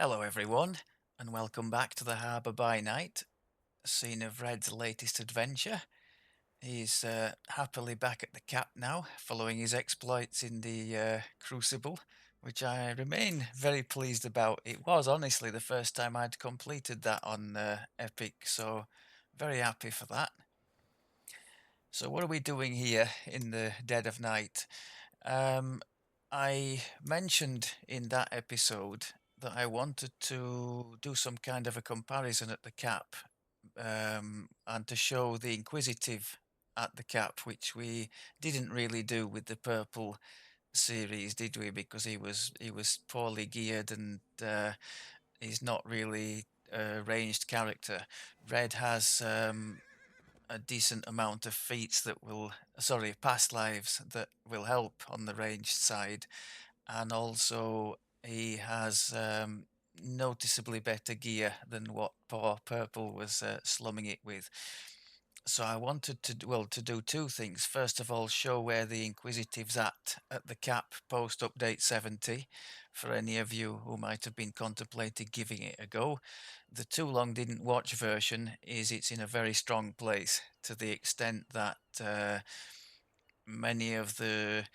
Hello, everyone, and welcome back to the Harbour by Night, scene of Red's latest adventure. He's happily back at the Cap now, following his exploits in the Crucible, which I remain very pleased about. It was honestly the first time I'd completed that on Epic, so very happy for that. So, what are we doing here in the dead of night? Um, I mentioned in that episode that I wanted to do some kind of a comparison at the cap and to show the Inquisitive at the cap, which we didn't really do with the purple series, did we? Because he was poorly geared and he's not really a ranged character. Red has a decent amount of feats that will, sorry, past lives that will help on the ranged side, and also he has noticeably better gear than what poor Purple was slumming it with. So I wanted to to do two things. First of all, show where the Inquisitive's at the cap post update 70 for any of you who might have been contemplating giving it a go. The too long didn't watch version is it's in a very strong place to the extent that many of the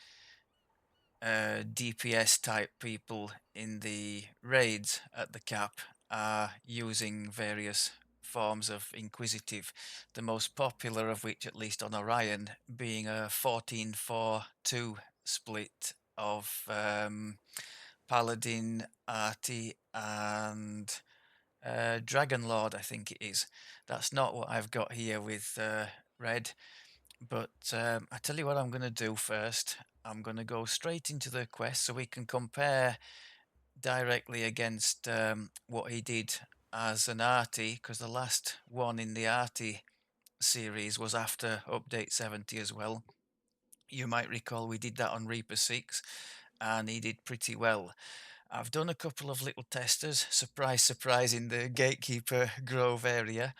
DPS type people in the raids at the cap are using various forms of Inquisitive, the most popular of which, at least on Orion, being a 14-4-2 split of Paladin, Arty, and Dragon Lord, I think it is. That's not what I've got here with Red. But I tell you what I'm going to do first. I'm going to go straight into the quest so we can compare directly against what he did as an arty, because the last one in the arty series was after update 70 as well. You might recall we did that on Reaper 6 and he did pretty well. I've done a couple of little testers, surprise, surprise, in the Gatekeeper Grove area.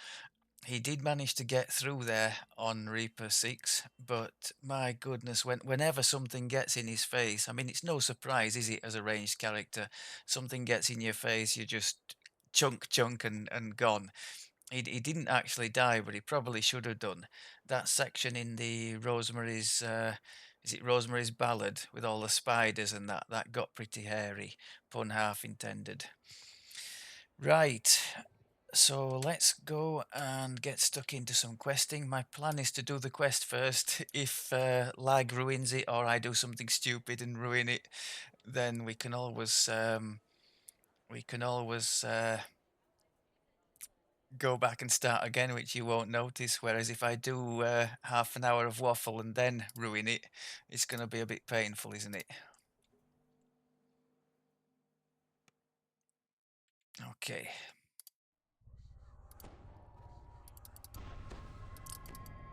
He did manage to get through there on Reaper 6, but my goodness, whenever something gets in his face, I mean, it's no surprise, is it, as a ranged character? Something gets in your face, you just chunk, and gone. He didn't actually die, but he probably should have done. That section in the Rosemary's, is it Rosemary's Ballad, with all the spiders and that got pretty hairy, pun half intended. Right, so let's go and get stuck into some questing. My plan is to do the quest first. If lag ruins it or I do something stupid and ruin it, then we can always go back and start again, which you won't notice. Whereas if I do half an hour of waffle and then ruin it, it's going to be a bit painful, isn't it? Okay.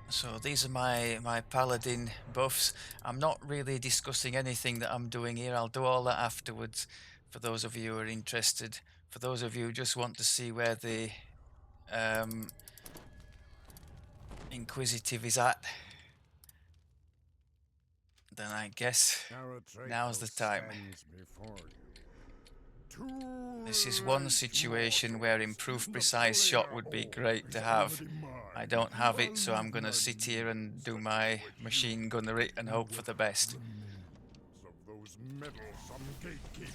So these are my paladin buffs. I'm not really discussing anything that I'm doing here. I'll do all that afterwards for those of you who are interested. For those of you who just want to see where the um, Inquisitive is at, then I guess now's the time. This is one situation where improved precise shot would be great to have. I don't have it, so I'm going to sit here and do my machine gunnery and hope for the best. Of those meddlesome gatekeepers.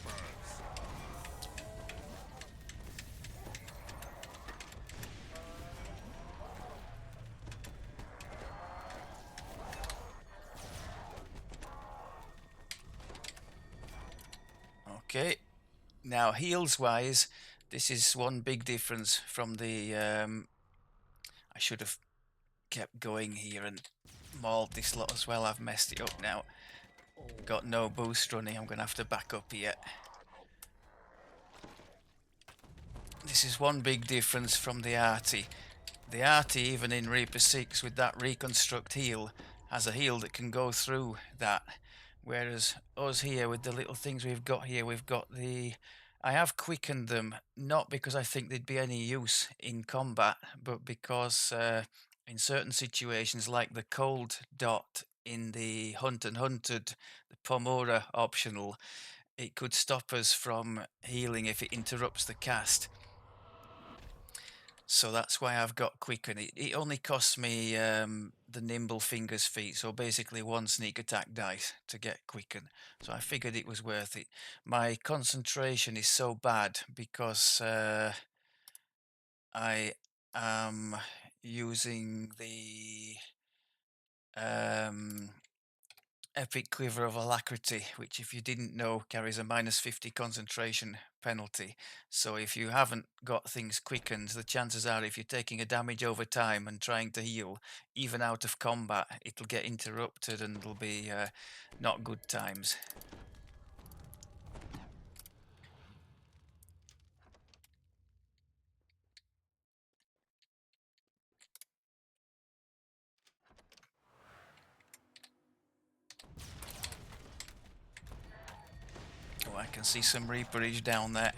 Okay, now heals wise, this is one big difference from the I should have kept going here and mauled this lot as well. I've messed it up now. Got no boost running. I'm gonna have to back up here. This is one big difference from the arty. The arty, even in Reaper 6 with that reconstruct heal, has a heal that can go through that, whereas us here with the little things we've got here, we've got the, I have quickened them, not because I think they'd be any use in combat, but because in certain situations, like the cold dot in the Hunt and Hunted, the Pomora optional, it could stop us from healing if it interrupts the cast. So that's why I've got Quicken. It only costs me the Nimble Fingers feat, so basically one sneak attack dice to get Quicken. So I figured it was worth it. My concentration is so bad because I am using the um, Epic Quiver of Alacrity, which, if you didn't know, carries a -50 concentration penalty. So if you haven't got things quickened, the chances are if you're taking a damage over time and trying to heal, even out of combat, it'll get interrupted and it'll be not good times. Oh, I can see some Reaperage down there.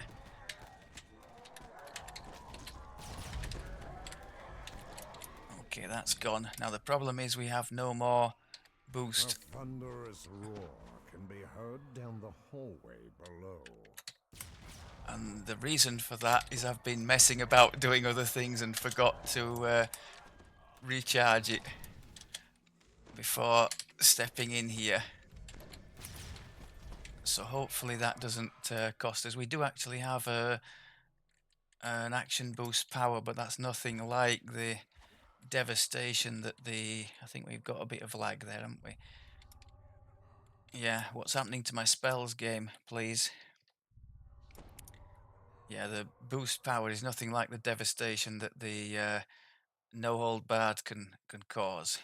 Okay, that's gone. Now the problem is we have no more A boost. thunderous roar can be heard down the hallway below. And the reason for that is I've been messing about doing other things and forgot to recharge it before stepping in here. So hopefully that doesn't cost us. We do actually have an action boost power, but that's nothing like the devastation that I think we've got a bit of lag there, haven't we? Yeah, what's happening to my spells game, please? Yeah, the boost power is nothing like the devastation that the no hold barred can cause.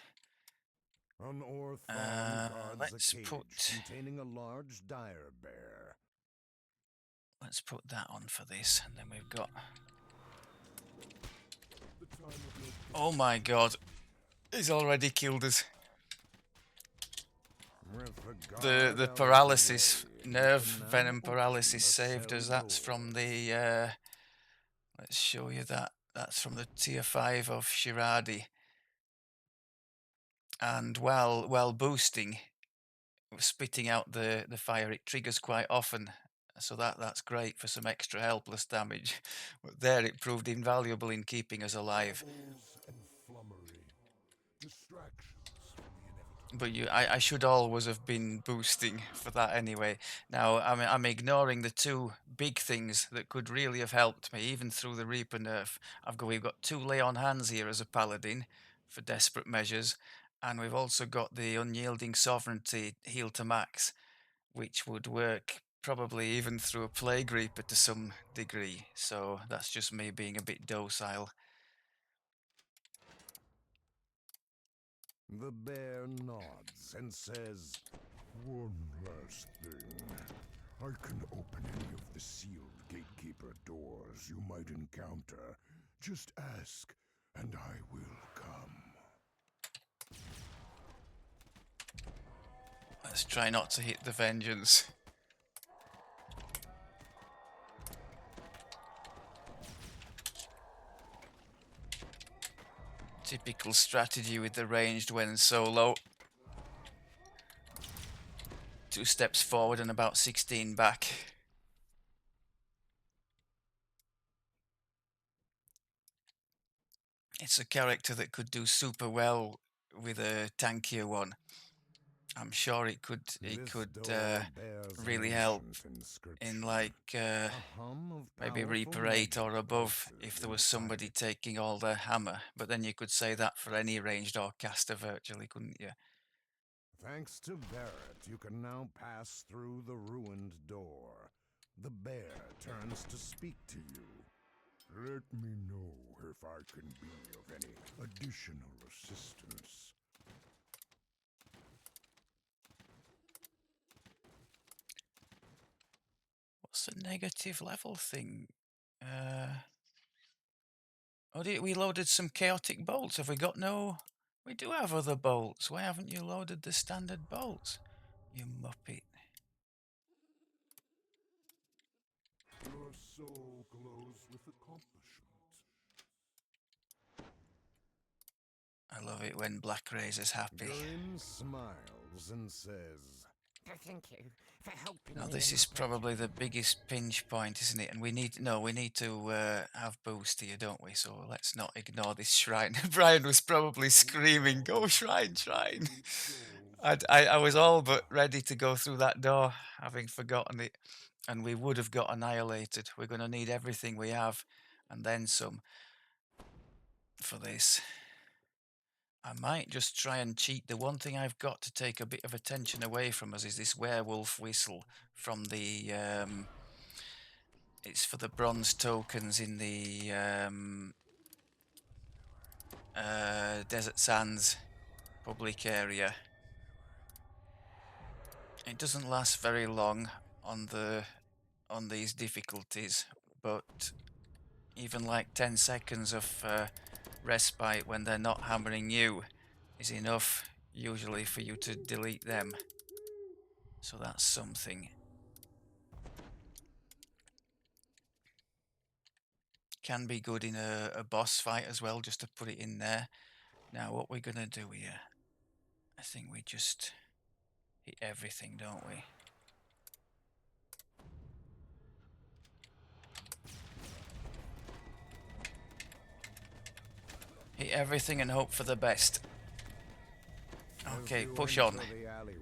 An ore farm guards a Let's cage put containing a large dire bear. that on for this, and then we've got. The time of your Oh my god, he's already killed us. With the The guard the out of the paralysis, way, you nerve can now venom open paralysis the saved cell us. That's from doors. the. Let's show you that. That's from the tier 5 of Shiradi. And while boosting, spitting out the fire, it triggers quite often. So that's great for some extra helpless damage. But there it proved invaluable in keeping us alive. Bubbles and flummery. Distractions from the inevitable. But I should always have been boosting for that anyway. Now I'm ignoring the two big things that could really have helped me, even through the Reaper nerf. We've got 2 lay on hands here as a paladin for desperate measures, and we've also got the unyielding sovereignty heal to max, which would work probably even through a plague Reaper to some degree. So that's just me being a bit docile. The bear nods and says, "One last thing. I can open any of the sealed gatekeeper doors you might encounter. Just ask, and I will come." Let's try not to hit the vengeance. Typical strategy with the ranged when solo. 2 steps forward and about 16 back. It's a character that could do super well with a tankier one. I'm sure it could This door bears an really help ancient in inscription. like A hum of maybe powerful Reaper 8 or magic above if pulses there was inside somebody it. taking all the hammer. But then you could say that for any ranged or caster virtually, couldn't you? Thanks to Barrett, you can now pass through the ruined door. The bear turns to speak to you. Let me know if I can be of any additional assistance. What's the negative level thing? Oh, we loaded some chaotic bolts. Have we got no? We do have other bolts. Why haven't you loaded the standard bolts? You muppet. Your soul glows with accomplishment. I love it when Black Razor's happy. Grim smiles and says, Thank you for helping Now me this in is my venture. probably the biggest pinch point, isn't it? And we need to have boost here, don't we? So let's not ignore this shrine. Brian was probably screaming, "Go shrine, shrine!" I was all but ready to go through that door, having forgotten it, and we would have got annihilated. We're going to need everything we have, and then some for this. I might just try and cheat. The one thing I've got to take a bit of attention away from us is this werewolf whistle from the it's for the bronze tokens in the Desert Sands public area. It doesn't last very long on these difficulties, but even like 10 seconds of respite when they're not hammering you is enough usually for you to delete them. So that's something. Can be good in a boss fight as well, just to put it in there. Now what we're gonna do here, I think we just hit everything, don't we? Hit everything and hope for the best. Okay, push on. The alleyway,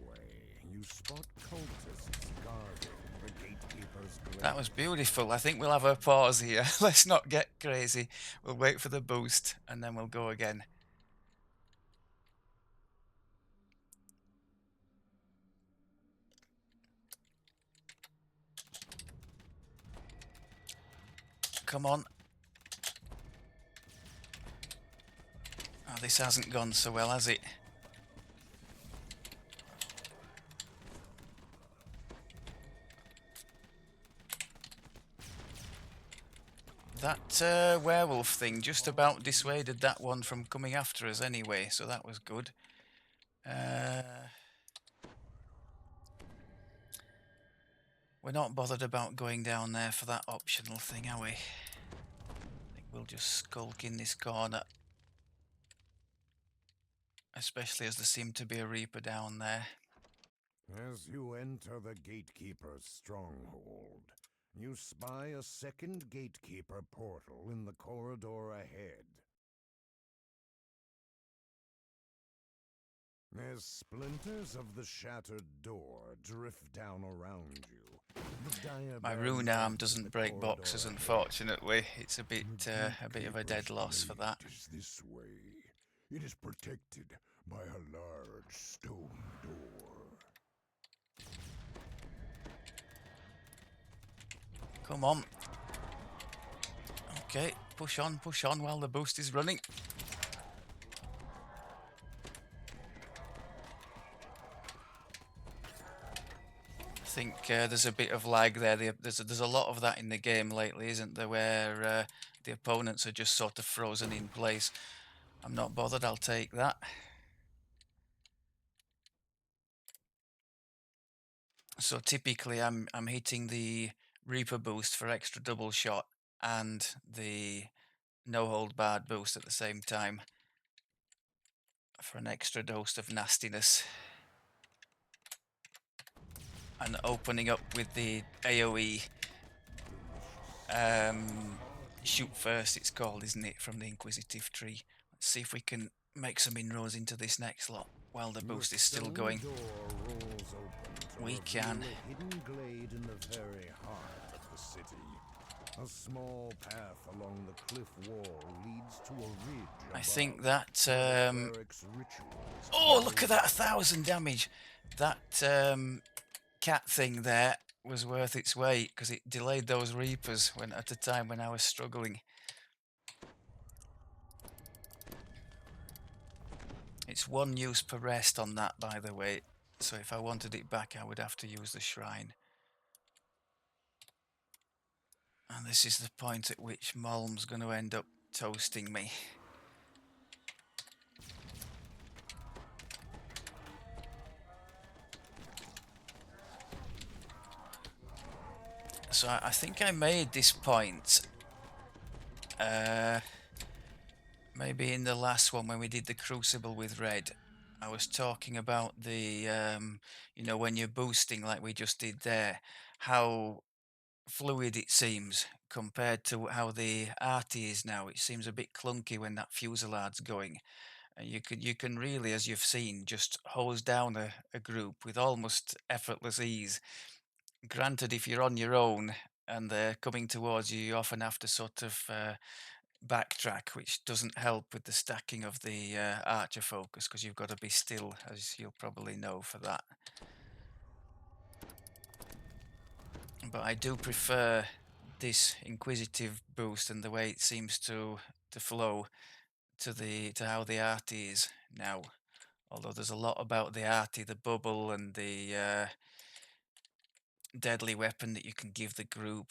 you spot cultists guarding the Gatekeepers' glade. That was beautiful. I think we'll have a pause here. Let's not get crazy. We'll wait for the boost and then we'll go again. Come on. Oh, this hasn't gone so well, has it? That werewolf thing just about dissuaded that one from coming after us anyway, so that was good. We're not bothered about going down there for that optional thing, are we? I think we'll just skulk in this corner. Especially as there seemed to be a Reaper down there. As you enter the Gatekeeper's stronghold, you spy a second Gatekeeper portal in the corridor ahead. As splinters of the shattered door drift down around you, My rune arm doesn't break boxes, unfortunately. It's a bit of a dead loss for that. Is this way. It is protected by a large stone door. Come on. Okay, push on while the boost is running. I think there's a bit of lag there. There's a lot of that in the game lately, isn't there, where the opponents are just sort of frozen in place. I'm not bothered, I'll take that. So typically I'm hitting the Reaper boost for extra double shot and the no hold barred boost at the same time for an extra dose of nastiness. And opening up with the AoE shoot first, it's called, isn't it, from the Inquisitive tree. Let's see if we can make some inroads into this next lot while the boost is still going. We can. A hidden glade in the very heart of the city. A small path along the cliff wall leads to a ridge. I think that rituals. oh, look at that, 1,000 damage. That cat thing there was worth its weight because it delayed those Reapers at a time when I was struggling. It's 1 use per rest on that, by the way, so if I wanted it back I would have to use the shrine. And this is the point at which Malm's going to end up toasting me. So I think I made this point maybe in the last one when we did the Crucible with Red. I was talking about the, when you're boosting like we just did there, how fluid it seems compared to how the arty is now. It seems a bit clunky when that fusilade's going. And you can really, as you've seen, just hose down a group with almost effortless ease. Granted, if you're on your own and they're coming towards you, you often have to sort of backtrack, which doesn't help with the stacking of the archer focus because you've got to be still, as you'll probably know for that. But I do prefer this inquisitive boost and the way it seems to flow to how the arty is now. Although there's a lot about the arty, the bubble, and the deadly weapon that you can give the group.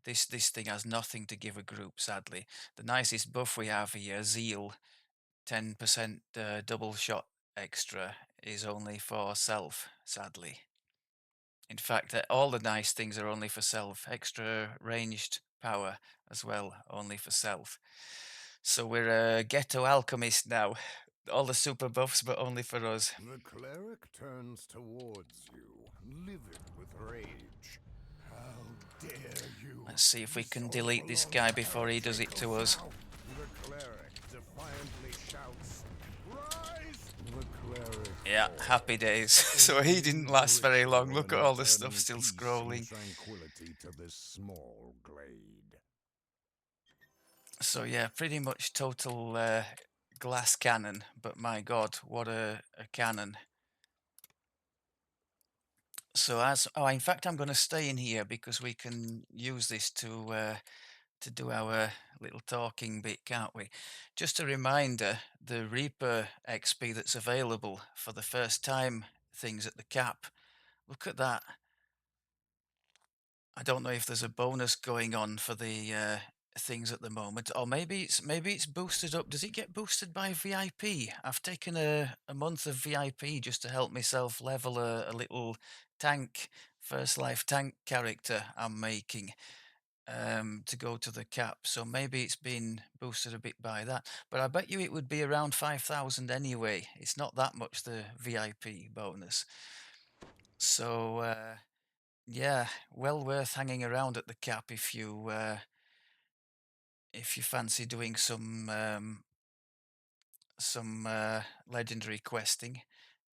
This thing has nothing to give a group, sadly. The nicest buff we have here, Zeal, 10% double shot extra, is only for self, sadly. In fact, all the nice things are only for self. Extra ranged power as well, only for self. So we're a ghetto alchemist now. All the super buffs, but only for us. The cleric turns towards you, livid with rage. How dare you! Let's see if we This can all delete this belongs guy to before he does it heretical to us. south. The cleric defiantly shouts, "Rise!" The cleric Yeah, happy days. falls. So he Only didn't the last very ritual long. of Look an at all the stuff eternal still peace and scrolling. tranquility to this small glade. So yeah, pretty much total glass cannon. But my God, what a cannon. So in fact, I'm going to stay in here because we can use this to do our little talking bit, can't we? Just a reminder, the Reaper XP that's available for the first time things at the cap. Look at that. I don't know if there's a bonus going on for the things at the moment, or maybe it's boosted up. Does it get boosted by VIP? I've taken a month of VIP just to help myself level a little tank, first life tank character I'm making to go to the cap. So maybe it's been boosted a bit by that. But I bet you it would be around 5,000 anyway. It's not that much the VIP bonus. So yeah, well worth hanging around at the cap if you fancy doing some legendary questing,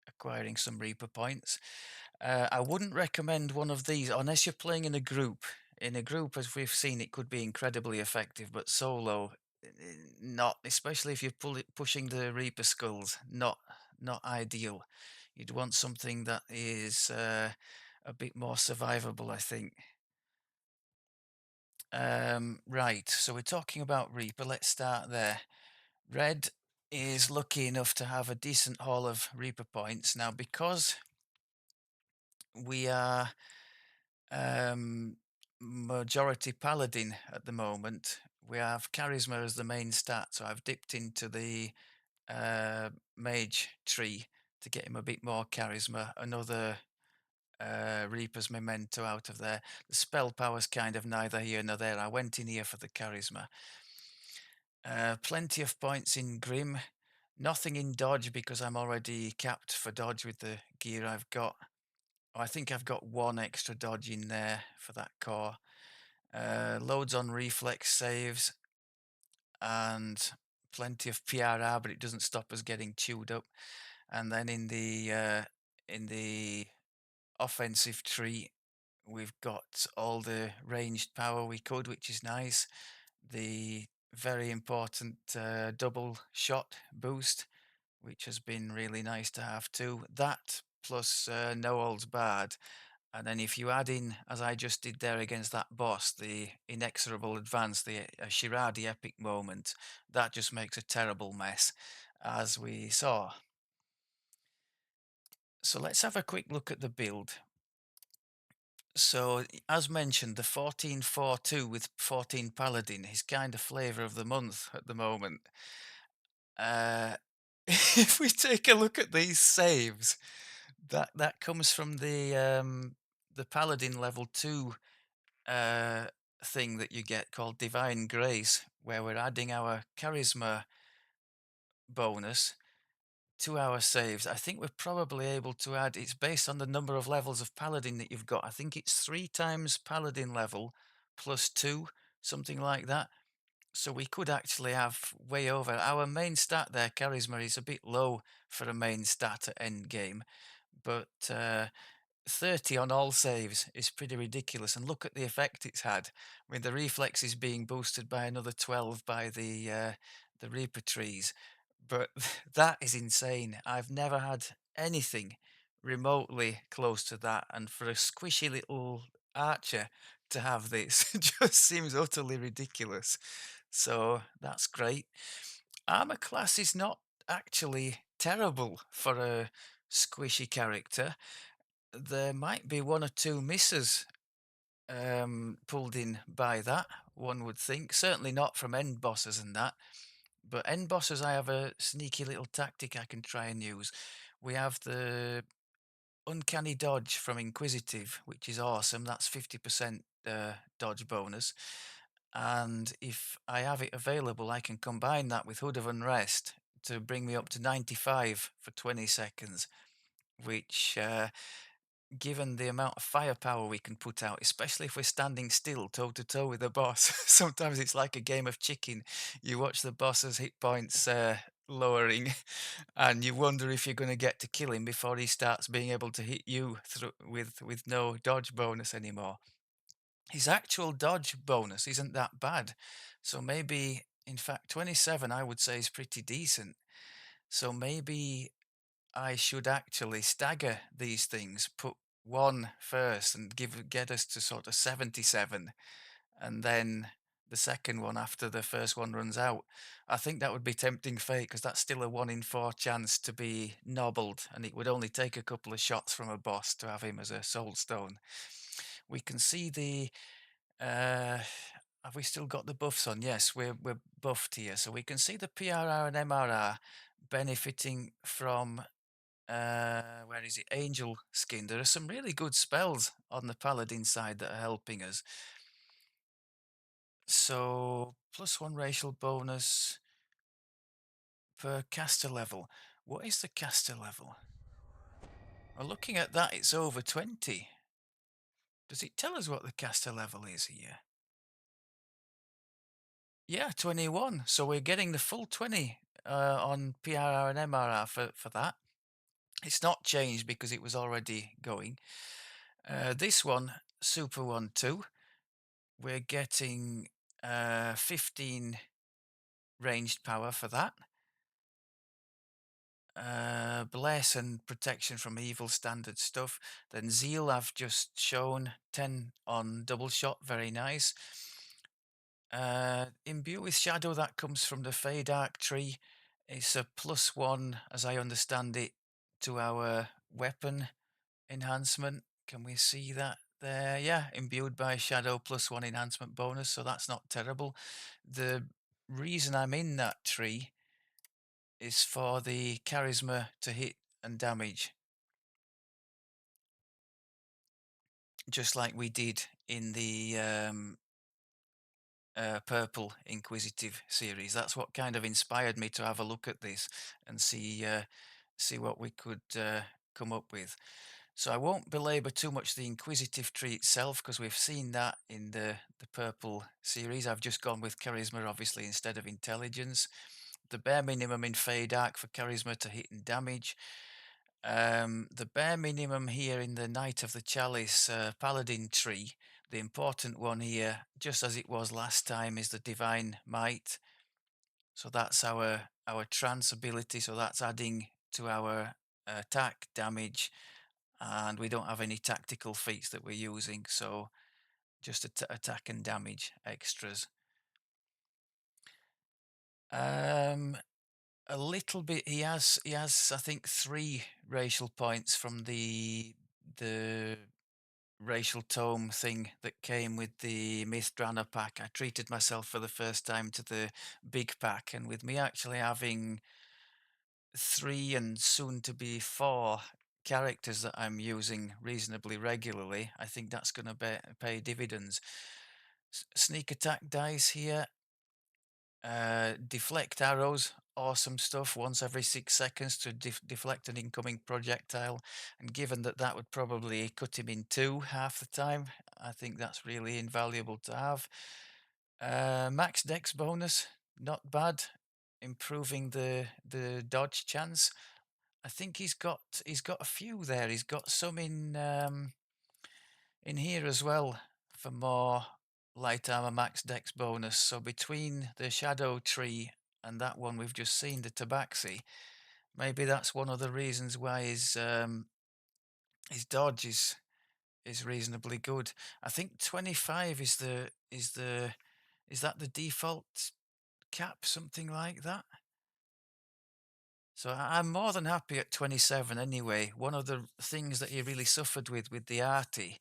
acquiring some Reaper points. I wouldn't recommend one of these unless you're playing in a group. In a group, as we've seen, it could be incredibly effective, but solo, not. Especially if you're pushing the Reaper skulls, not ideal. You'd want something that is a bit more survivable, I think. Right, so we're talking about Reaper. Let's start there. Red is lucky enough to have a decent haul of Reaper points. Now, because we are um, majority Paladin at the moment, we have Charisma as the main stat. So I've dipped into the Mage tree to get him a bit more Charisma. Another Reaper's Memento out of there. The spell power's kind of neither here nor there. I went in here for the Charisma. Plenty of points in Grim. Nothing in dodge because I'm already capped for dodge with the gear I've got. Oh, I think I've got one extra dodge in there for that core. Loads on reflex saves and plenty of PRR, but it doesn't stop us getting chewed up. And then in the offensive tree, we've got all the ranged power we could, which is nice. The very important double shot boost, which has been really nice to have too. That plus no holds barred. And then if you add in, as I just did there against that boss, the inexorable advance, the Shiradi epic moment, that just makes a terrible mess, as we saw. So let's have a quick look at the build. So, as mentioned, the 1442 with 14 Paladin is kind of flavour of the month at the moment. If we take a look at these saves, that comes from the Paladin level 2 uh, thing that you get called Divine Grace, where we're adding our Charisma bonus 2-hour saves. I think we're probably able to add, it's based on the number of levels of paladin that you've got. I think it's 3 times paladin level plus 2, something like that. So we could actually have way over. Our main stat there, charisma, is a bit low for a main stat at end game, but 30 on all saves is pretty ridiculous. And look at the effect it's had. I mean, the reflex is being boosted by another 12 by the Reaper trees. But that is insane. I've never had anything remotely close to that. And for a squishy little archer to have this just seems utterly ridiculous. So that's great. Armor class is not actually terrible for a squishy character. There might be one or two misses pulled in by that, one would think. Certainly not from end bosses and that. But end bosses, I have a sneaky little tactic I can try and use. We have the uncanny dodge from Inquisitive, which is awesome. That's 50% dodge bonus. And if I have it available, I can combine that with Hood of Unrest to bring me up to 95 for 20 seconds, which given the amount of firepower we can put out, especially if we're standing still toe to toe with the boss. Sometimes it's like a game of chicken. You watch the boss's hit points lowering, and you wonder if you're going to get to kill him before he starts being able to hit you through with no dodge bonus anymore. His actual dodge bonus isn't that bad, so maybe in fact 27 I would say is pretty decent. So maybe I should actually stagger these things, put one first and get us to sort of 77, and then the second one after the first one runs out. I think that would be tempting fate because that's still a 1 in 4 chance to be nobbled, and it would only take a couple of shots from a boss to have him as a soul stone. We can see the have we still got the buffs on? Yes, we're buffed here, so we can see the PRR and MRR benefiting from where is it? Angel skin. There are some really good spells on the paladin side that are helping us. So +1 racial bonus per caster level. What is the caster level? Well, looking at that, it's over 20. Does it tell us what the caster level is here? Yeah, 21. So we're getting the full 20 on PRR and MRR for that. It's not changed because it was already going. This one, Super 1 2. We're getting 15 ranged power for that. Bless and protection from evil, standard stuff. Then Zeal I've just shown, 10 on double shot, very nice. Imbue with Shadow, that comes from the Fade Arc tree. It's a +1, as I understand it, to our weapon enhancement. Can we see that there? Yeah, imbued by shadow +1 enhancement bonus, so that's not terrible. The reason I'm in that tree is for the charisma to hit and damage, just like we did in the purple Inquisitive series. That's what kind of inspired me to have a look at this and see what we could come up with. So I won't belabor too much the Inquisitive tree itself because we've seen that in the purple series. I've just gone with charisma, obviously, instead of intelligence. The bare minimum in Fade Arc for charisma to hit and damage. The bare minimum here in the Knight of the Chalice Paladin tree, the important one here, just as it was last time, is the Divine Might. So that's our trance ability, so that's adding to our attack, damage, and we don't have any tactical feats that we're using, so just attack and damage extras. Um, a little bit. He has I think 3 racial points from the racial tome thing that came with the Myth Drannor pack. I treated myself for the first time to the big pack, and with me actually having 3 and soon to be 4 characters that I'm using reasonably regularly, I think that's going to pay dividends. Sneak attack dice here. Deflect arrows awesome stuff once every 6 seconds to deflect an incoming projectile. And given that that would probably cut him in two half the time, I think that's really invaluable to have. Max Dex bonus, not bad. Improving the dodge chance. I think he's got a few there. He's got some in here as well for more light armor max dex bonus. So between the shadow tree and that one we've just seen, the tabaxi, maybe that's one of the reasons why his dodge is reasonably good. I think 25 is that the default cap, something like that. So I'm more than happy at 27 anyway. One of the things that he really suffered with the arty,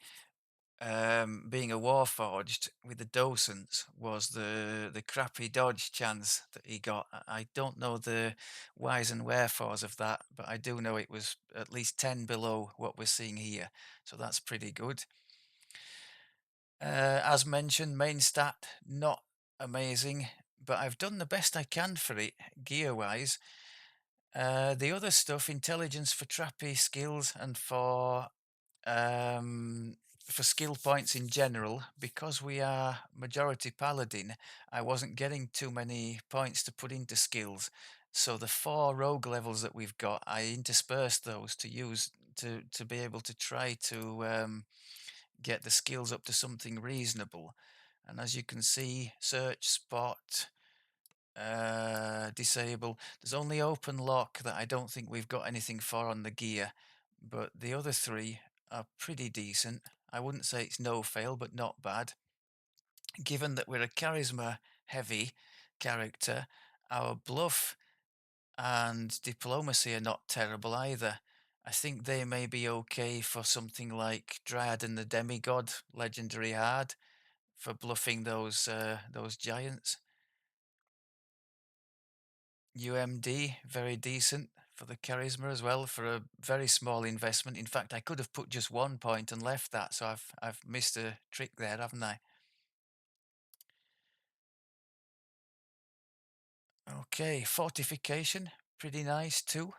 being a warforged with the docents, was the crappy dodge chance that he got. I don't know the whys and wherefores of that, but I do know it was at least 10 below what we're seeing here. So that's pretty good. As mentioned, main stat not amazing, but I've done the best I can for it gear wise. The other stuff, intelligence for trappy skills and for skill points in general, because we are majority paladin, I wasn't getting too many points to put into skills. So the 4 rogue levels that we've got, I interspersed those to use to be able to try to get the skills up to something reasonable. And as you can see, search, spot, disable. There's only open lock that I don't think we've got anything for on the gear, but the other 3 are pretty decent. I wouldn't say it's no fail, but not bad. Given that we're a charisma heavy character, our bluff and diplomacy are not terrible either. I think they may be okay for something like Dryad and the Demigod legendary hard for bluffing those giants. UMD, very decent for the charisma as well, for a very small investment. In fact, I could have put just 1 point and left that, so I've missed a trick there, haven't I? Okay, fortification, pretty nice too.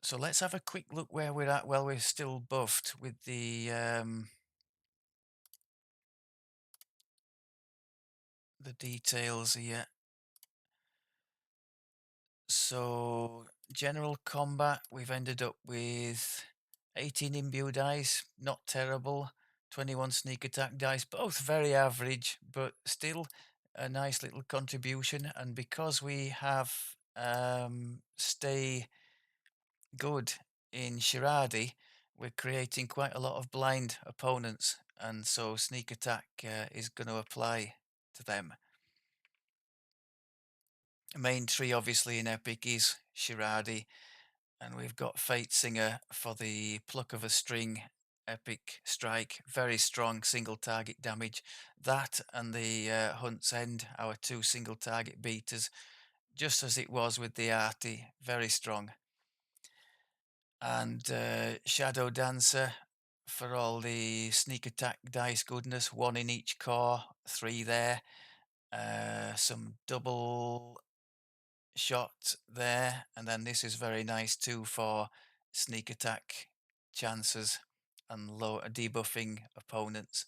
So let's have a quick look where we're at while we're still buffed with the details here. So, general combat, we've ended up with 18 imbue dice, not terrible. 21 sneak attack dice, both very average, but still a nice little contribution. And because we have stay good in Shiradi, we're creating quite a lot of blind opponents, and so sneak attack is going to apply to them. Main tree, obviously, in Epic is Shiradi, and we've got Fate Singer for the pluck of a string epic strike. Very strong single target damage. That and the Hunt's End, our 2 single target beaters, just as it was with the Arty. Very strong. And Shadow Dancer for all the sneak attack dice goodness. 1 in each core, 3 there. Some double shot there, and then this is very nice too for sneak attack chances and low debuffing opponents.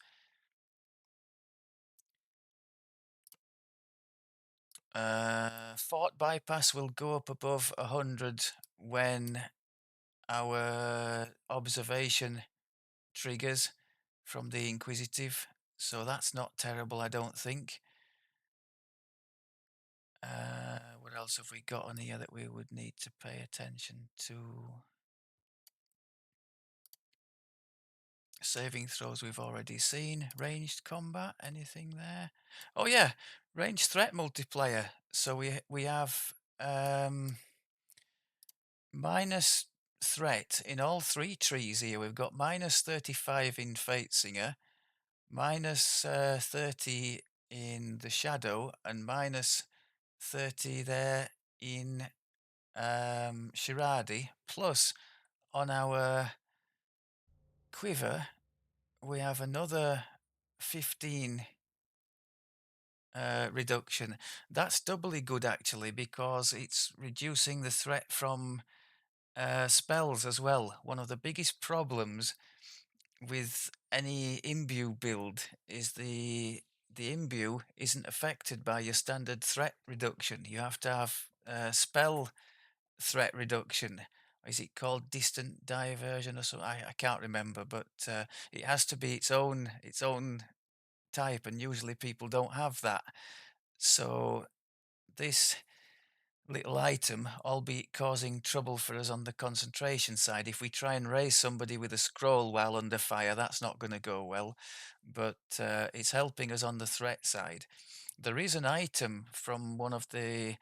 Fort bypass will go up above 100 when our observation triggers from the Inquisitive, so that's not terrible, I don't think. What else have we got on here that we would need to pay attention to? Saving throws we've already seen. Ranged combat, anything there? Oh yeah, ranged threat multiplier. So we have minus threat in all 3 trees here. We've got minus 35 in Fate Singer, minus 30 in the Shadow, and minus 30 there in Shiradi. Plus, on our quiver, we have another 15 reduction. That's doubly good actually because it's reducing the threat from spells as well. One of the biggest problems with any imbue build is the imbue isn't affected by your standard threat reduction. You have to have spell threat reduction. Is it called distant diversion or something? I can't remember, but it has to be its own type, and usually people don't have that. So this little item, albeit causing trouble for us on the concentration side. If we try and raise somebody with a scroll while under fire, that's not going to go well, but it's helping us on the threat side. There is an item from one of the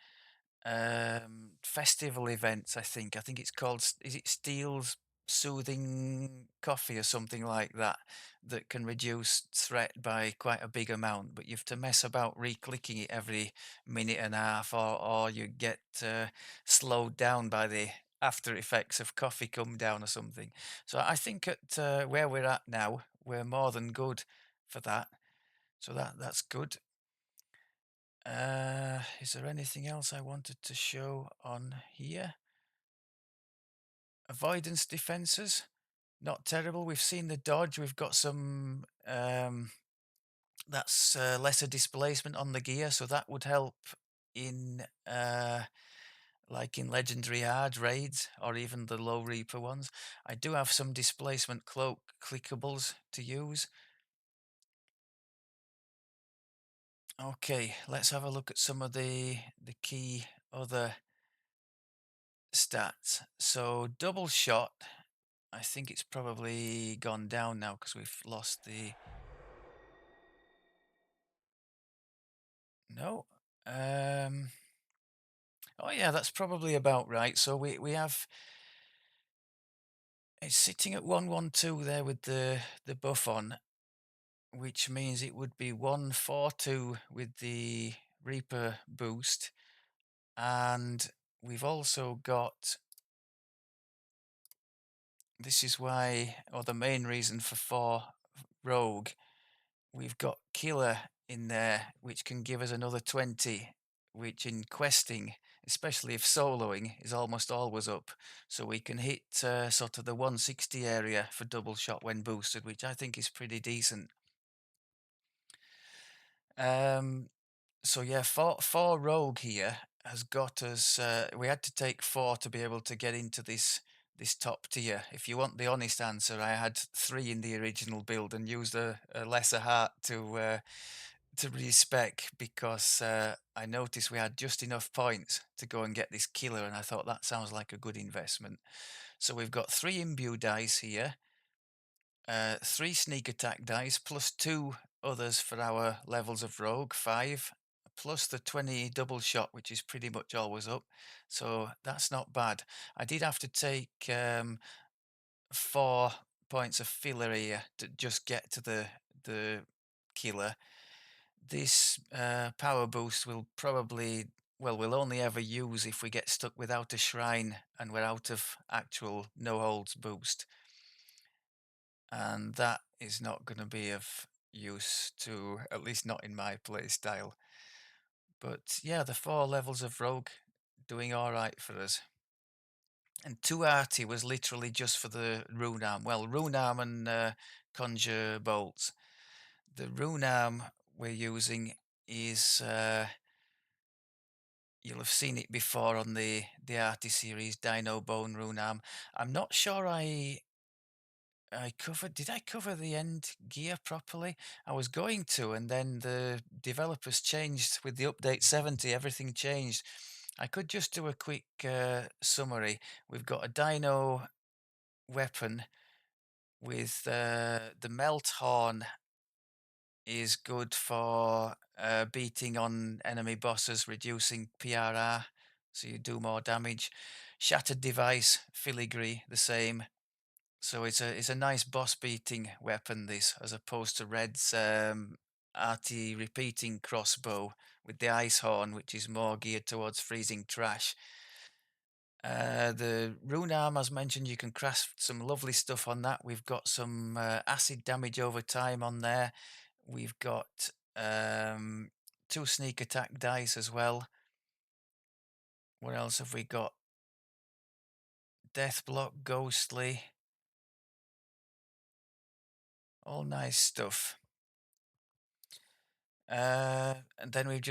festival events, I think. I think it's called, is it Steel's Soothing Coffee or something like that, that can reduce threat by quite a big amount, but you have to mess about re-clicking it every minute and a half, or you get slowed down by the after effects of coffee come down or something. So I think at where we're at now, we're more than good for that. So that's good. Is there anything else I wanted to show on here? Avoidance defenses, not terrible. We've seen the dodge. We've got some that's lesser displacement on the gear, so that would help in like in legendary hard raids or even the low reaper ones. I do have some displacement cloak clickables to use. Okay, let's have a look at some of the key other stats. So double shot, I think it's probably gone down now because we've lost the. No. Um. Oh yeah, that's probably about right. So we have it's sitting at 112 there with the buff on, which means it would be 142 with the Reaper boost, and we've also got. This is why, or the main reason for 4 rogue. We've got killer in there, which can give us another 20, which in questing, especially if soloing, is almost always up. So we can hit sort of the 160 area for double shot when boosted, which I think is pretty decent. Um, so yeah, four rogue here has got us. We had to take 4 to be able to get into this top tier. If you want the honest answer, I had 3 in the original build and used a lesser heart to respec because I noticed we had just enough points to go and get this killer, and I thought that sounds like a good investment. So we've got 3 imbue dice here, 3 sneak attack dice, plus 2 others for our levels of rogue, 5, plus the 20 double shot, which is pretty much always up. So that's not bad. I did have to take 4 points of filler here to just get to the killer. This power boost will probably, well, we'll only ever use if we get stuck without a shrine and we're out of actual no holds boost. And that is not going to be of use to, at least not in my play style. But yeah, the 4 levels of rogue doing all right for us. And 2 arty was literally just for the rune arm. Well, rune arm and conjure bolts. The rune arm we're using is you'll have seen it before on the arty series, Dino Bone Rune Arm. I'm not sure I covered. Did I cover the end gear properly? I was going to, and then the developers changed with the update 70. Everything changed. I could just do a quick summary. We've got a Dino weapon with the melt horn is good for beating on enemy bosses, reducing PRR, so you do more damage. Shattered device, filigree, the same. So it's a nice boss beating weapon, this, as opposed to Red's arty repeating crossbow with the ice horn, which is more geared towards freezing trash. The rune arm, as mentioned, you can craft some lovely stuff on that. We've got some acid damage over time on there. We've got two sneak attack dice as well. What else have we got? Death block, ghostly. All nice stuff. And then we've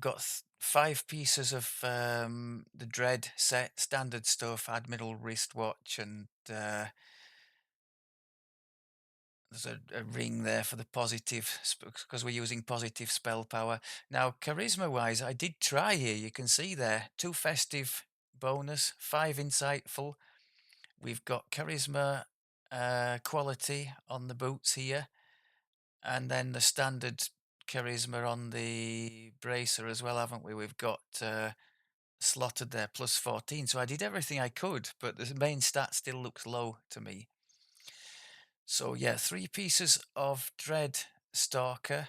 got 5 pieces of the Dread set, standard stuff, Admiral wristwatch, and there's a ring there for the positive because we're using positive spell power. Now, charisma wise, I did try here. You can see there 2 festive bonus, 5 insightful. We've got charisma quality on the boots here, and then the standard charisma on the bracer as well, haven't we? We've got slotted there plus 14. So I did everything I could, but the main stat still looks low to me. So yeah, 3 pieces of Dread Stalker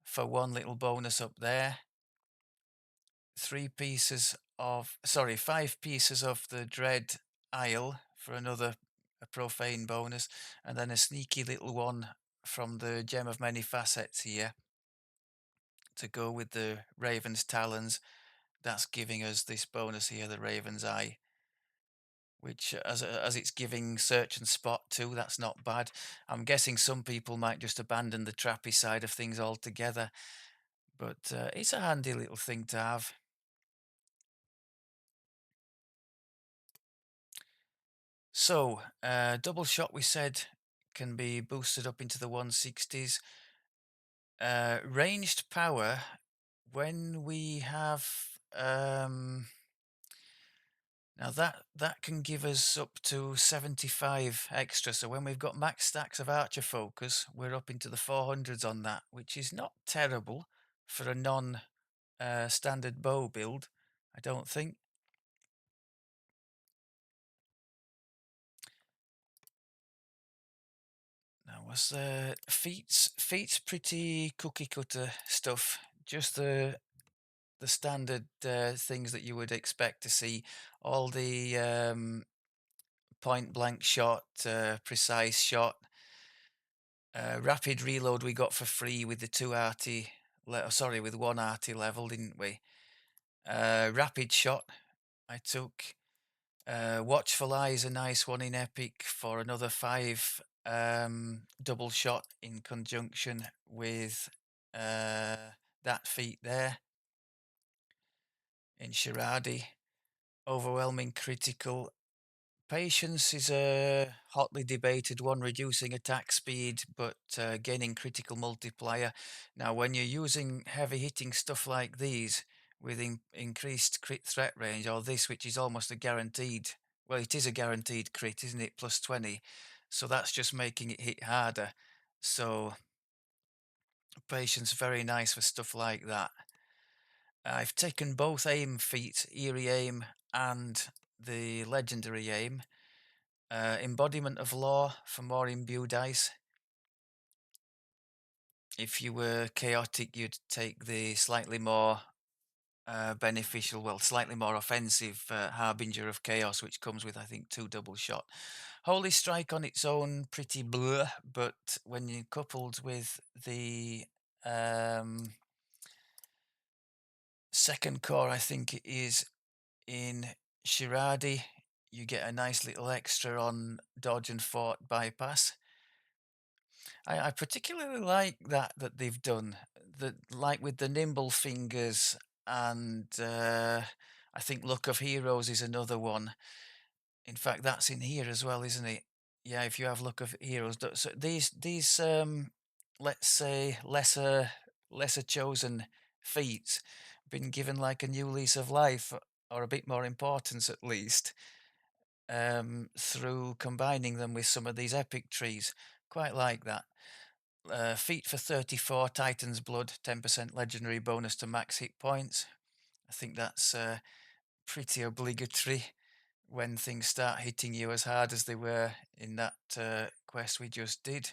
for 1 little bonus up there. 5 pieces of the Dread Isle for another a profane bonus, and then a sneaky little one from the Gem of Many Facets here to go with the Raven's Talons. That's giving us this bonus here, the Raven's Eye, which as it's giving search and spot too, that's not bad. I'm guessing some people might just abandon the trappy side of things altogether, but it's a handy little thing to have. So, double shot we said can be boosted up into the 160s. Ranged power, when we have now that can give us up to 75 extra. So when we've got max stacks of Archer Focus, we're up into the 400s on that, which is not terrible for a non standard bow build, I don't think. Now, was the Feats pretty cookie cutter stuff? Just the standard things that you would expect to see. All the point blank shot, precise shot, rapid reload we got for free with the 2 arty, sorry, with 1 arty level, didn't we? Rapid shot I took. Watchful Eye is a nice one in Epic for another 5 double shot in conjunction with that feat there. In Shiradi, overwhelming critical. Patience is a hotly debated one, reducing attack speed but gaining critical multiplier. Now, when you're using heavy hitting stuff like these with increased crit threat range, or this, which is almost a guaranteed, well, it is a guaranteed crit, isn't it? Plus 20. So that's just making it hit harder. So, patience, very nice for stuff like that. I've taken both aim feats, Eerie Aim and the Legendary Aim. Embodiment of Law for more imbue dice. If you were chaotic, you'd take the slightly more beneficial, well, slightly more offensive Harbinger of Chaos, which comes with, I think, 2 double shot. Holy Strike on its own, pretty blur, but when you coupled with the second core, I think it is in Shiradi, you get a nice little extra on dodge and fort bypass. I particularly like that they've done that, like with the nimble fingers, and I think Luck of Heroes is another one. In fact, that's in here as well, isn't it? Yeah, if you have Luck of Heroes, so these let's say lesser chosen feats been given like a new lease of life, or a bit more importance at least, through combining them with some of these epic trees. Quite like that. Feat for 34, Titan's Blood, 10% legendary bonus to max hit points. I think that's pretty obligatory when things start hitting you as hard as they were in that quest we just did.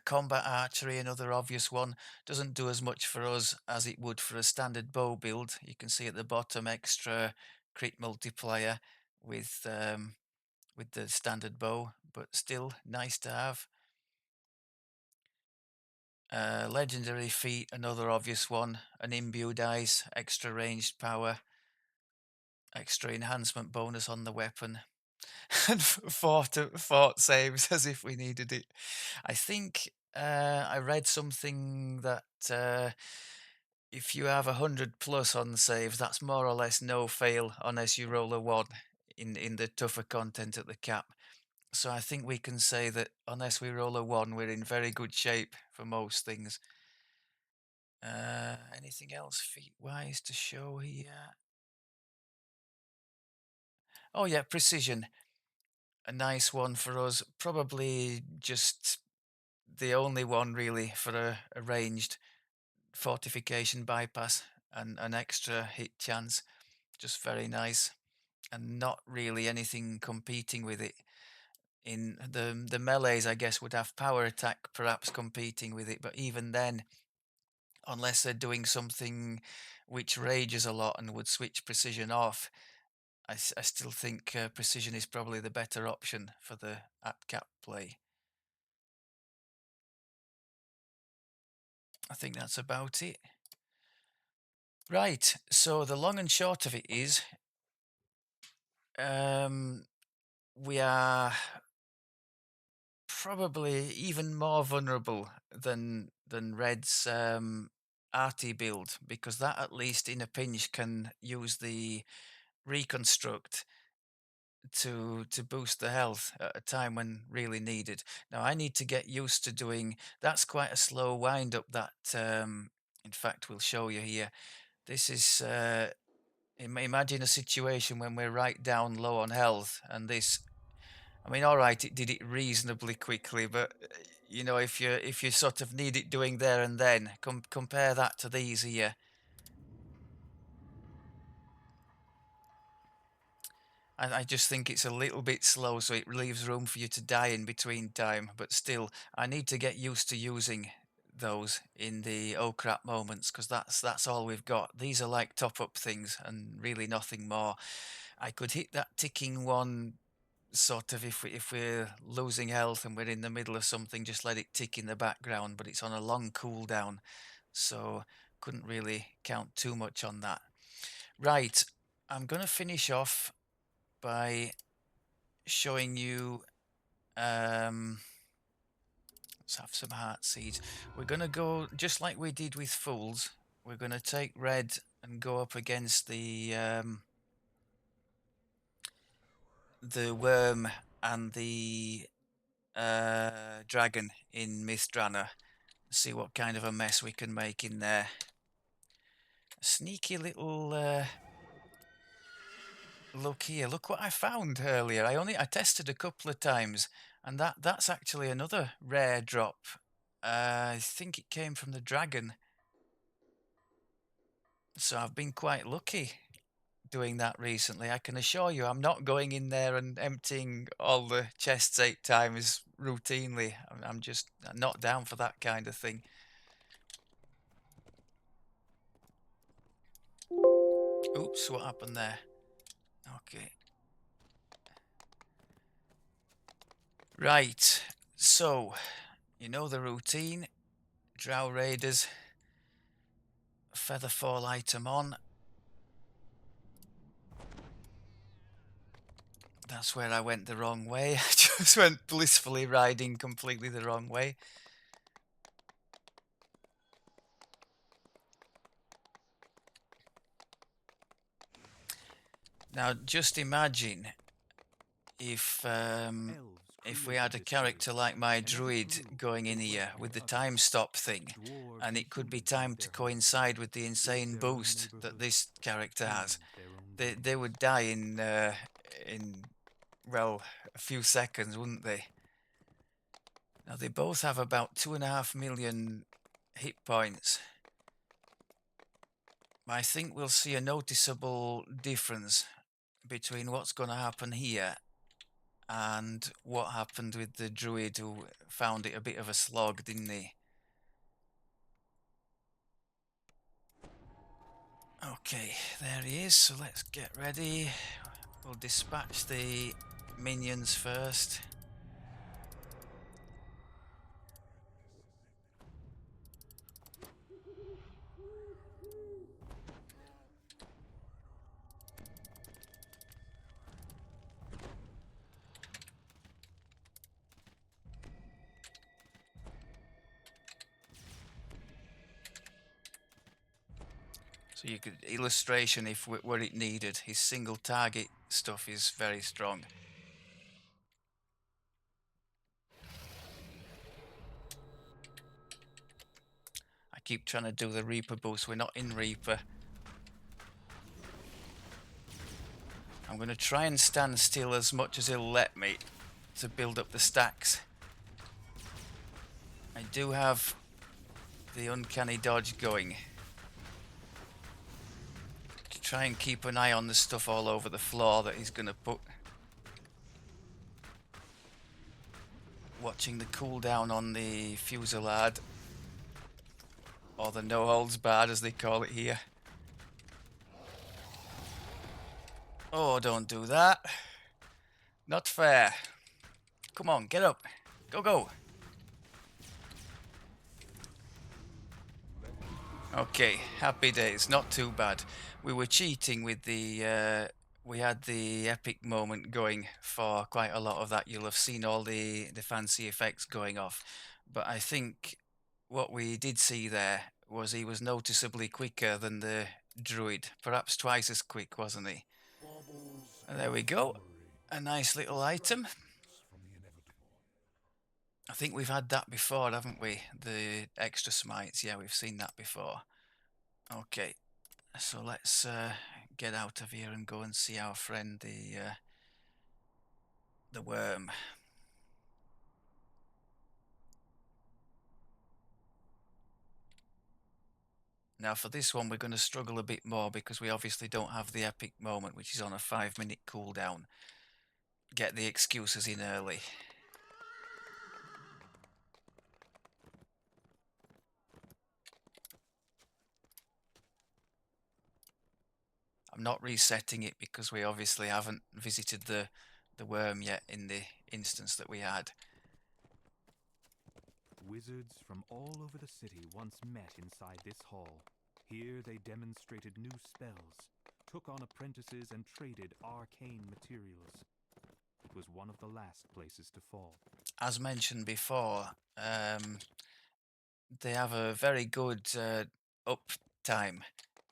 Combat Archery, another obvious one, doesn't do as much for us as it would for a standard bow build. You can see at the bottom extra crit multiplier with the standard bow, but still nice to have. Legendary feat, another obvious one. An imbued ice, extra ranged power, extra enhancement bonus on the weapon, and fort saves as if we needed it. I think I read something that if you have 100 plus on saves, that's more or less no fail unless you roll a 1 in the tougher content at the cap. So I think we can say that unless we roll a 1, we're in very good shape for most things. Anything else feat-wise to show here? Oh yeah, precision. A nice one for us. Probably just the only one really for a ranged fortification bypass and an extra hit chance. Just very nice. And not really anything competing with it. In the melees, I guess, would have power attack perhaps competing with it, but even then, unless they're doing something which rages a lot and would switch precision off, I still think precision is probably the better option for the at cap play. I think that's about it. Right, so the long and short of it is, um, we are probably even more vulnerable than Red's arty build, because that at least in a pinch can use the reconstruct to boost the health at a time when really needed. Now I need to get used to doing that's quite a slow wind up that in fact we'll show you here. This is imagine a situation when we're right down low on health and this I mean, all right, it did it reasonably quickly, but you know, if you sort of need it doing there and then, compare that to these here. And I just think it's a little bit slow, so it leaves room for you to die in between time. But still, I need to get used to using those in the oh crap moments because that's all we've got. These are like top up things and really nothing more. I could hit that ticking one sort of if we're losing health and we're in the middle of something, just let it tick in the background, but it's on a long cooldown, so couldn't really count too much on that. Right, I'm gonna finish off by showing you let's have some heart seeds. We're gonna go just like we did with fools. We're gonna take red and go up against the worm and the dragon in Myth Drannor. See what kind of a mess we can make in there. A sneaky little look here. Look what I found earlier. I tested a couple of times, and that's actually another rare drop. I think it came from the dragon. So I've been quite lucky doing that recently. I can assure you, I'm not going in there and emptying all the chests 8 times routinely. I'm just not down for that kind of thing. Oops, what happened there? Okay. Right, so you know the routine. Drow Raiders, Featherfall item on. That's where I went the wrong way. I just went blissfully riding completely the wrong way. Now just imagine if we had a character like my druid going in here with the time stop thing, and it could be timed to coincide with the insane boost that this character has. They would die in well a few seconds, wouldn't they? Now they both have about 2.5 million hit points. I think we'll see a noticeable difference between what's going to happen here and what happened with the druid who found it a bit of a slog, didn't he? Okay, there he is, so let's get ready. We'll dispatch the minions first. So you could illustration if where it needed. His single target stuff is very strong. I keep trying to do the Reaper boost. We're not in Reaper. I'm going to try and stand still as much as he'll let me to build up the stacks. I do have the uncanny dodge going. To try and keep an eye on the stuff all over the floor that he's going to put. Watching the cooldown on the Fusillade. Or the no holds barred as they call it here. Oh, don't do that. Not fair. Come on, get up. Go, go. Okay, happy days. Not too bad. We were cheating with the... we had the epic moment going for quite a lot of that. You'll have seen all the fancy effects going off. But I think what we did see there was he was noticeably quicker than the druid. Perhaps twice as quick, wasn't he? And there we go. A nice little item. I think we've had that before, haven't we? The extra smites. Yeah, we've seen that before. Okay, so let's get out of here and go and see our friend the worm. Now for this one we're going to struggle a bit more because we obviously don't have the epic moment, which is on a 5-minute cooldown. Get the excuses in early. I'm not resetting it because we obviously haven't visited the worm yet in the instance that we had. Wizards from all over the city once met inside this hall. Here they demonstrated new spells, took on apprentices, and traded arcane materials. It was one of the last places to fall. As mentioned before, they have a very good uptime,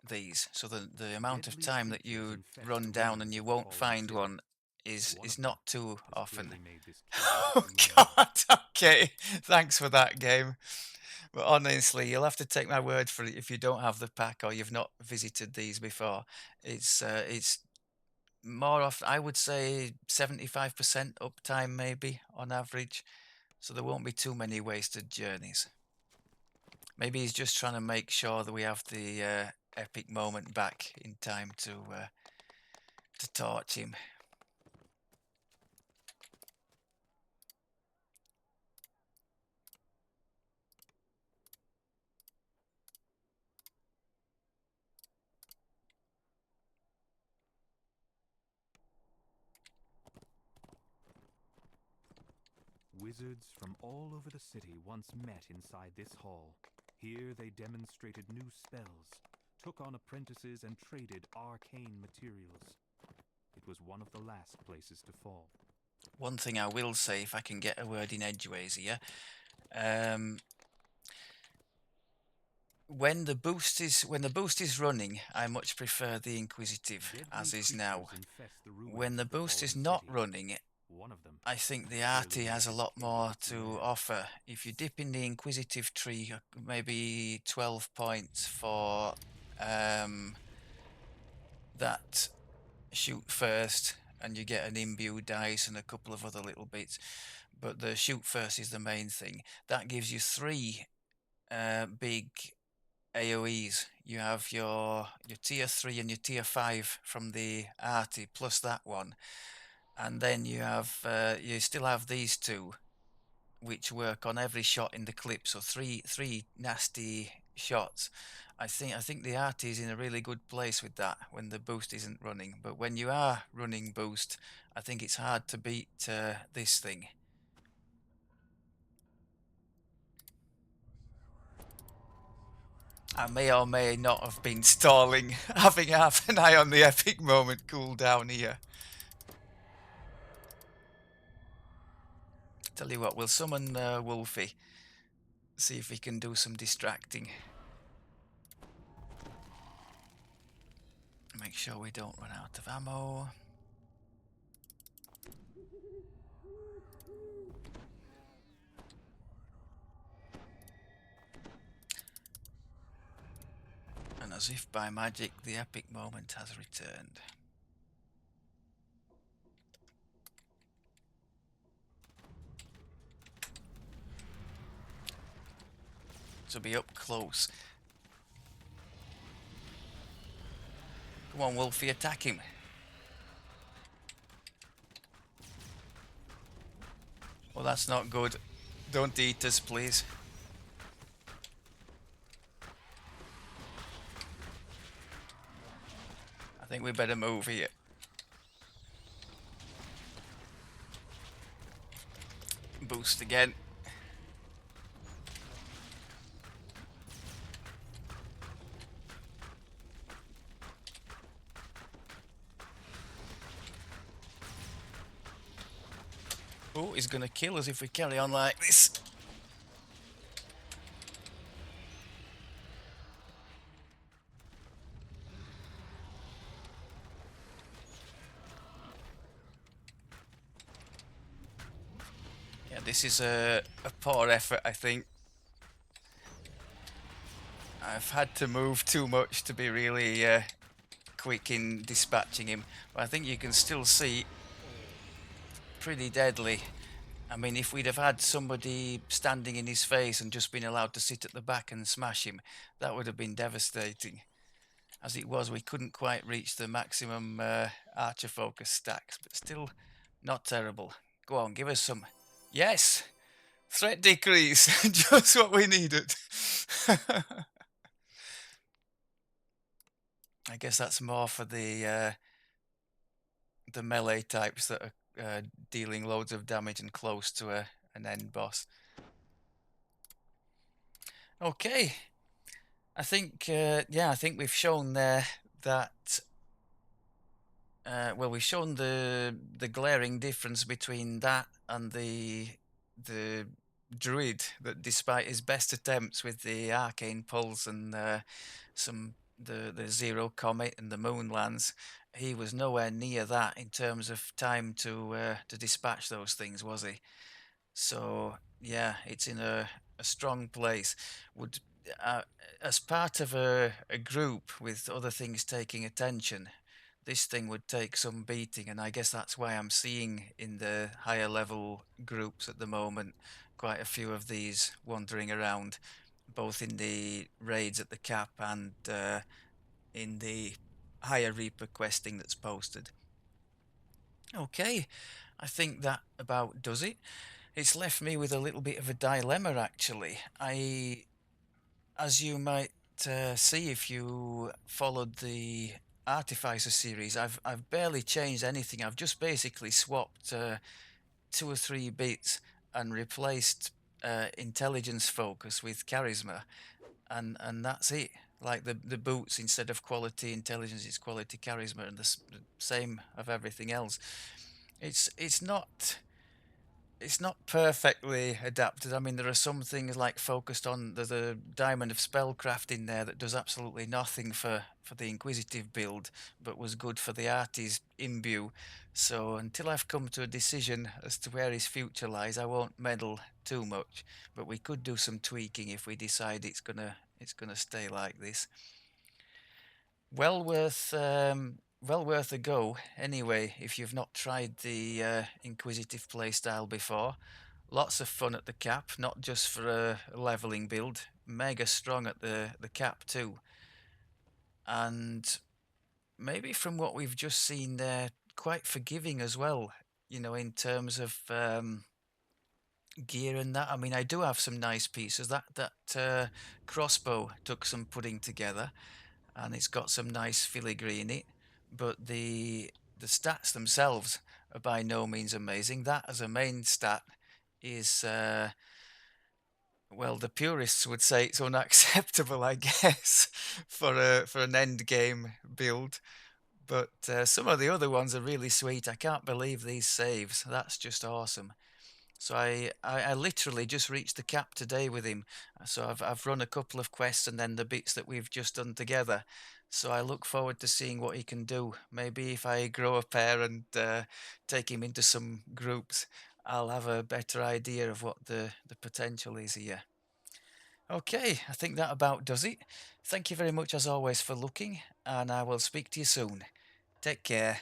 these. So the amount of time that you run down and you won't find one is not too often. Oh God, okay. Thanks for that game. But honestly, you'll have to take my word for it if you don't have the pack or you've not visited these before. It's more often, I would say 75% uptime maybe on average. So there won't be too many wasted journeys. Maybe he's just trying to make sure that we have the epic moment back in time to torch him. Wizards from all over the city once met inside this hall. Here they demonstrated new spells, took on apprentices, and traded arcane materials. It was one of the last places to fall. One thing I will say, if I can get a word in edgeways here, when the boost is running, I much prefer the Inquisitive as is now. When the boost is not running, I think the arty has a lot more to offer. If you dip in the Inquisitive tree, maybe 12 points for that shoot first, and you get an imbue dice and a couple of other little bits. But the shoot first is the main thing. That gives you 3 big AoEs. You have your tier 3 and your tier 5 from the arty plus that one. And then you have you still have these 2 which work on every shot in the clip, so three nasty shots. I think the arty is in a really good place with that when the boost isn't running, but when you are running boost, I think it's hard to beat this thing. I may or may not have been stalling, having half an eye on the epic moment cooldown here. Tell you what, we'll summon Wolfie. See if he can do some distracting. Make sure we don't run out of ammo. And as if by magic, the epic moment has returned. To be up close. Come on, Wolfie, attack him. Well, that's not good. Don't eat us, please. I think we better move here. Boost again. Oh, he's gonna kill us if we carry on like this. Yeah, this is a poor effort, I think. I've had to move too much to be really quick in dispatching him. But I think you can still see pretty deadly. I mean, if we'd have had somebody standing in his face and just been allowed to sit at the back and smash him, that would have been devastating. As it was, we couldn't quite reach the maximum archer focus stacks, but still not terrible. Go on, give us some. Yes! Threat decrease! Just what we needed. I guess that's more for the melee types that are dealing loads of damage and close to an end boss. Okay, I think yeah, I think we've shown there that well, we've shown the glaring difference between that and the druid, that despite his best attempts with the arcane pulse and some the zero comet and the moonlands, he was nowhere near that in terms of time to dispatch those things, was he? So yeah, it's in a strong place. Would uh, as part of a group with other things taking attention, this thing would take some beating, and I guess that's why I'm seeing in the higher level groups at the moment quite a few of these wandering around, both in the raids at the cap and in the higher Reaper questing that's posted. Okay, I think that about does it. It's left me with a little bit of a dilemma, actually. As you might see if you followed the Artificer series, I've barely changed anything. I've just basically swapped 2 or 3 bits and replaced intelligence focus with charisma, and that's it. Like the boots, instead of quality intelligence, it's quality charisma, and the same of everything else. It's not perfectly adapted. I mean, there are some things like focused on the diamond of spellcraft in there that does absolutely nothing for the Inquisitive build, but was good for the Artie's imbue. So until I've come to a decision as to where his future lies, I won't meddle too much. But we could do some tweaking if we decide it's gonna stay like this. Well worth a go. Anyway, if you've not tried the Inquisitive playstyle before, lots of fun at the cap, not just for a leveling build. Mega strong at the cap too. And maybe from what we've just seen there, quite forgiving as well, in terms of gear and that. I mean, I do have some nice pieces. That crossbow took some putting together, and it's got some nice filigree in it. But the stats themselves are by no means amazing. That as a main stat is well, the purists would say it's unacceptable, I guess, for an end game build. But some of the other ones are really sweet. I can't believe these saves. That's just awesome. So I literally just reached the cap today with him. So I've run a couple of quests and then the bits that we've just done together. So I look forward to seeing what he can do. Maybe if I grow a pair and take him into some groups, I'll have a better idea of what the potential is here. Okay, I think that about does it. Thank you very much as always for looking, and I will speak to you soon. Take care.